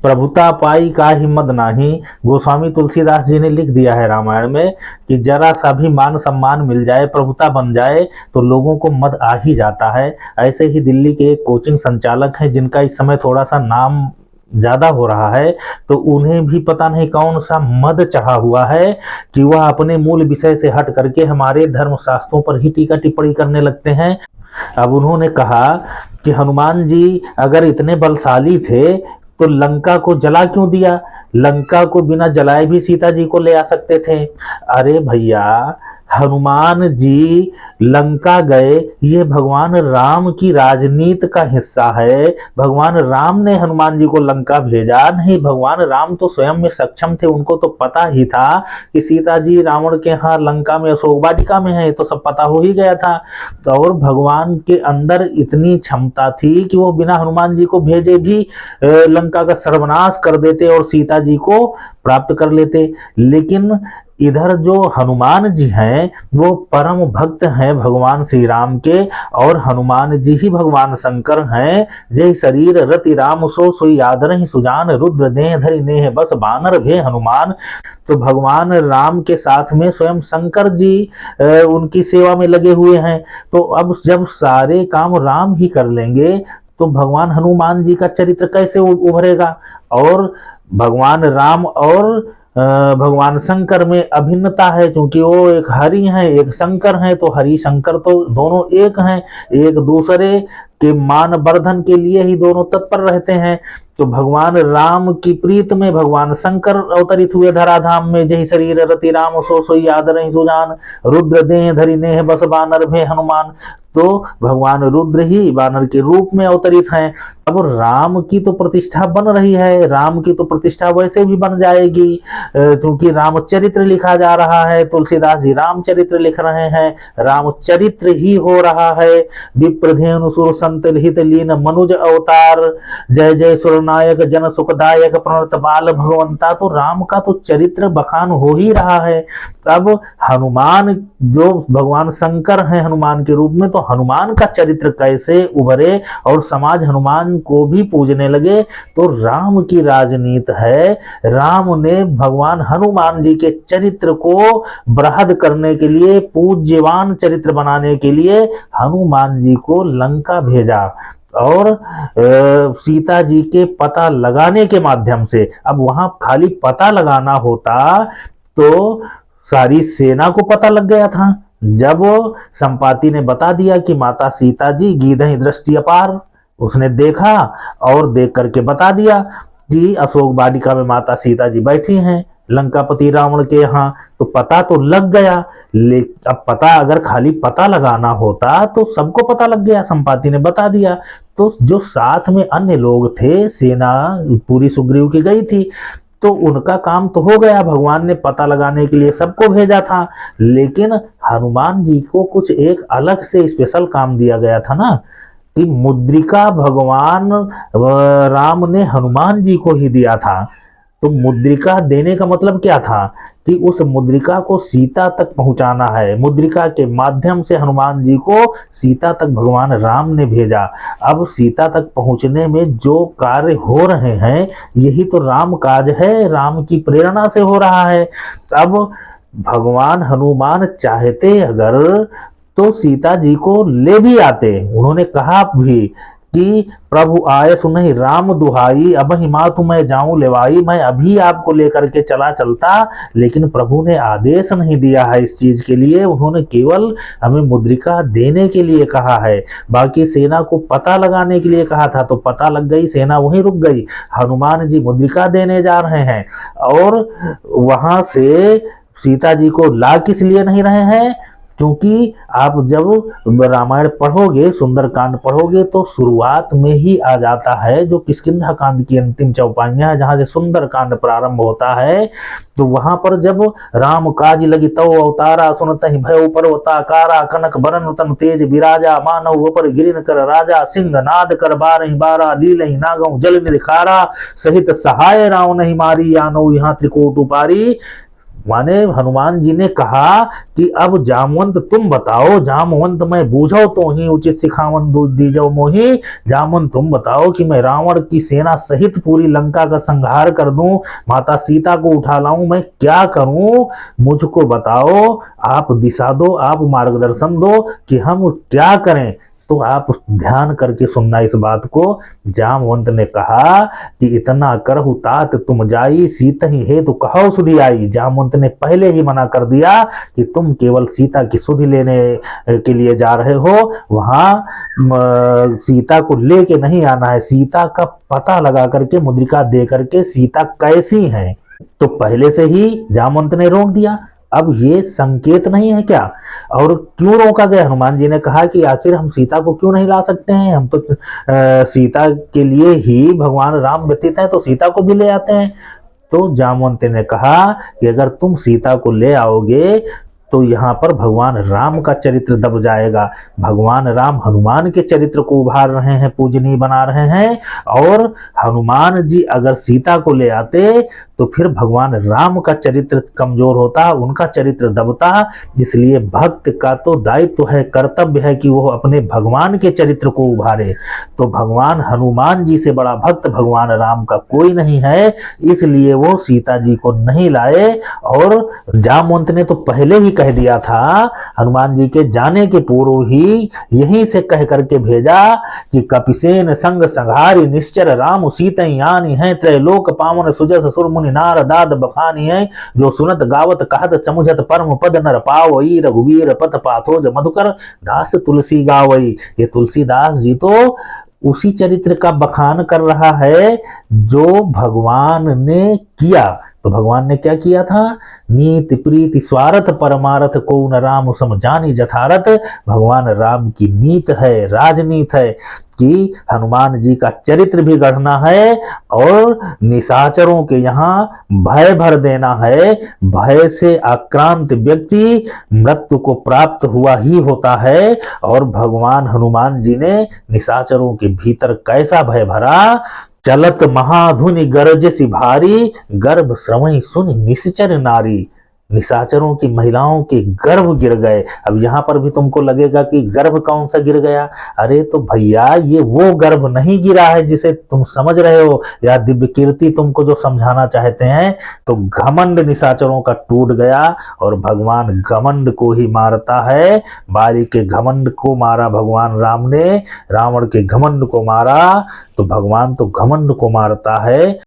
प्रभुता पाई काहि मद नाही। गोस्वामी तुलसीदास जी ने लिख दिया है रामायण में कि जरा सा भी मान सम्मान मिल जाए, प्रभुता बन जाए तो लोगों को मद आ ही जाता है। ऐसे ही दिल्ली के एक कोचिंग संचालक हैं जिनका इस समय थोड़ा सा नाम ज्यादा हो रहा है, तो उन्हें भी पता नहीं कौन सा मद चढ़ा हुआ है कि वह अपने मूल विषय से हट करके हमारे धर्म शास्त्रों पर ही टीका टिप्पणी करने लगते हैं। अब उन्होंने कहा कि हनुमान जी अगर इतने बलशाली थे तो लंका को जला क्यों दिया? लंका को बिना जलाए भी सीता जी को ले आ सकते थे। अरे भैया, हनुमान जी लंका गए, ये भगवान राम की राजनीति का हिस्सा है। भगवान राम ने हनुमान जी को लंका भेजा नहीं, भगवान राम तो स्वयं में सक्षम थे। उनको तो पता ही था कि सीता जी रावण के यहाँ लंका में अशोक वाटिका में है, तो सब पता हो ही गया था। और भगवान के अंदर इतनी क्षमता थी कि वो बिना हनुमान जी को भेजे भी लंका का सर्वनाश कर देते और सीता जी को प्राप्त कर लेते। लेकिन इधर जो हनुमान जी हैं वो परम भक्त हैं भगवान श्री राम के, और हनुमान जी ही भगवान शंकर हैं। जय शरीर रति राम सो सोई आदरहि सुजान, रुद्र देह धरि नेह बस बानर भे हनुमान। तो भगवान राम के साथ में स्वयं शंकर जी उनकी सेवा में लगे हुए हैं। तो अब जब सारे काम राम ही कर लेंगे तो भगवान हनुमान जी का चरित्र कैसे उभरेगा? और भगवान राम और भगवान शंकर में अभिन्नता है, क्योंकि वो एक हरि हैं एक शंकर हैं, तो हरि शंकर तो दोनों एक हैं, एक दूसरे के मान वर्धन के लिए ही दोनों तत्पर रहते हैं। तो भगवान राम की प्रीत में भगवान शंकर अवतरित हुए धराधाम में। जय शरीर रति राम सो सोई आदरहि सुजान, रुद्र देह धरि नेह बस बानर भे हनुमान। तो भगवान रुद्र ही बानर के रूप में अवतरित हैं। अब राम की तो प्रतिष्ठा बन रही है, राम की तो प्रतिष्ठा वैसे भी बन जाएगी, क्योंकि रामचरित्र लिखा जा रहा है। तुलसीदास जी रामचरित्र लिख रहे हैं, रामचरित्र ही हो रहा है। विप्रधेनु सुर संत हित लीन मनुज अवतार, जय जय सुरनायक जन सुखदायक प्रणत बाल भगवंता। तो राम का तो चरित्र बखान हो ही रहा है। अब हनुमान जो भगवान शंकर हैं हनुमान के रूप में, तो हनुमान का चरित्र कैसे उभरे और समाज हनुमान को भी पूजने लगे? तो राम की राजनीति है। राम ने भगवान हनुमान जी के चरित्र को बृहद करने के लिए, पूज्यवान चरित्र बनाने के लिए हनुमान जी को लंका भेजा और सीता जी के पता लगाने के माध्यम से। अब वहां खाली पता लगाना होता तो सारी सेना को पता लग गया था। जब संपाति ने बता दिया कि माता सीता जी गीधहि दृष्टि अपार, उसने देखा और देख करके बता दिया कि अशोक वाटिका में माता सीता जी बैठी हैं लंकापति रावण के यहाँ, तो पता तो लग गया। लेकिन अब पता अगर खाली पता लगाना होता तो सबको पता लग गया, संपाति ने बता दिया। तो जो साथ में अन्य लोग थे, सेना पूरी सुग्रीव की गई थी, तो उनका काम तो हो गया। भगवान ने पता लगाने के लिए सबको भेजा था, लेकिन हनुमान जी को कुछ एक अलग से स्पेशल काम दिया गया था ना, कि मुद्रिका भगवान राम ने हनुमान जी को ही दिया था। तो मुद्रिका देने का मतलब क्या था कि उस मुद्रिका को सीता तक पहुंचाना है। मुद्रिका के माध्यम से हनुमान जी को सीता तक भगवान राम ने भेजा। अब सीता तक पहुंचने में जो कार्य हो रहे हैं यही तो राम काज है, राम की प्रेरणा से हो रहा है। अब भगवान हनुमान चाहते अगर तो सीता जी को ले भी आते। उन्होंने कहा भी कि प्रभु आए सुनहि राम दुहाई, अब ही मातु मैं जाऊं लेवाई। मैं अभी आपको लेकर के चलता, लेकिन प्रभु ने आदेश नहीं दिया है इस चीज के लिए। उन्होंने केवल हमें मुद्रिका देने के लिए कहा है, बाकी सेना को पता लगाने के लिए कहा था। तो पता लग गई, सेना वहीं रुक गई। हनुमान जी मुद्रिका देने जा रहे हैं और वहां से सीता जी को ला किस लिए नहीं रहे हैं? क्योंकि आप जब रामायण पढ़ोगे, सुंदरकांड पढ़ोगे, तो शुरुआत में ही आ जाता है जो किष्किंधा कांड की अंतिम चौपाइयां है, जहां से सुंदरकांड प्रारंभ होता है। तो वहां पर जब राम काज लगी तव अवतारा, सुनतहि भय पर्वताकारा, कनक बरन तन तेज विराजा, मानव पर गिरिन कर राजा, सिंह नाद कर बारहि बारा, लीलहि नागौ जल निधि खारा, सहित सहाय राव नहीं मारी, यानो यहाँ त्रिकोट उपारी। माने हनुमान जी ने कहा कि अब जामवंत तुम बताओ, जामवंत मैं बूझो तो ही उचित सिखावन दूध दीजो मोही। जामवंत तुम बताओ कि मैं रावण की सेना सहित पूरी लंका का संहार कर दूं, माता सीता को उठा लाऊं, मैं क्या करूं? मुझको बताओ, आप दिशा दो, आप मार्गदर्शन दो कि हम क्या करें। तो आप ध्यान करके सुनना इस बात को। जामवंत ने कहा कि इतना करहु तात तुम जाई, सीता ही है तो कहो सुधि आई। जामवंत ने पहले ही मना कर दिया कि तुम केवल सीता की सुधि लेने के लिए जा रहे हो, वहां सीता को लेके नहीं आना है, सीता का पता लगा करके, मुद्रिका दे करके सीता कैसी है। तो पहले से ही जामवंत ने रोक दिया। अब ये संकेत नहीं है क्या? और क्यों रोका गया? हनुमान जी ने कहा कि आखिर हम सीता को क्यों नहीं ला सकते हैं, हम तो सीता के लिए ही भगवान राम व्यतीत हैं, तो सीता को भी ले आते हैं। तो जामवंत ने कहा कि अगर तुम सीता को ले आओगे तो यहाँ पर भगवान राम का चरित्र दब जाएगा। भगवान राम हनुमान के चरित्र को उभार रहे हैं, पूजनीय बना रहे हैं, और हनुमान जी अगर सीता को ले आते तो फिर भगवान राम का चरित्र कमजोर होता, उनका चरित्र दबता। इसलिए भक्त का तो दायित्व है, कर्तव्य है कि वो अपने भगवान के चरित्र को उभारे। तो भगवान हनुमान जी से बड़ा भक्त भगवान राम का कोई नहीं है, इसलिए वो सीता जी को नहीं लाए। और जामवंत ने तो पहले ही कह दिया था, हनुमान जी के जाने के पूर्व ही यहीं से कह करके भेजा कि कपिसेन संग संघारी निश्चर राम सीतई आनी है, त्रैलोक पावन सुजस सुर मुनि नार दाद बखानी है, जो सुनत गावत कहत समुझत परम पद नर पावई, रघुवीर पथ पाथोज मधुकर दास तुलसी गावई। ये तुलसीदास जी तो उसी चरित्र का बखान कर रहा है जो भगवान ने किया। तो भगवान ने क्या किया था? नीति प्रीति स्वार्थ परमारथ को न राम सम जानी जथारथ। भगवान राम की नीत है, राजनीत है कि हनुमान जी का चरित्र भी गढ़ना है और निशाचरों के यहाँ भय भर देना है। भय से आक्रांत व्यक्ति मृत्यु को प्राप्त हुआ ही होता है। और भगवान हनुमान जी ने निशाचरों के भीतर कैसा भय भरा, चलत महाधुनि गरजसि भारी, गर्भ श्रवई सुनि निश्चर नारी। निशाचरों की महिलाओं के गर्भ गिर गए। अब यहां पर भी तुमको लगेगा कि गर्भ कौन सा गिर गया? अरे तो भैया ये वो गर्भ नहीं गिरा है जिसे तुम समझ रहे हो, या दिव्य कीर्ति तुमको जो समझाना चाहते हैं। तो घमंड निशाचरों का टूट गया और भगवान घमंड को ही मारता है। बाली के घमंड को मारा भगवान राम ने, रावण के घमंड को मारा, तो भगवान तो घमंड को मारता है।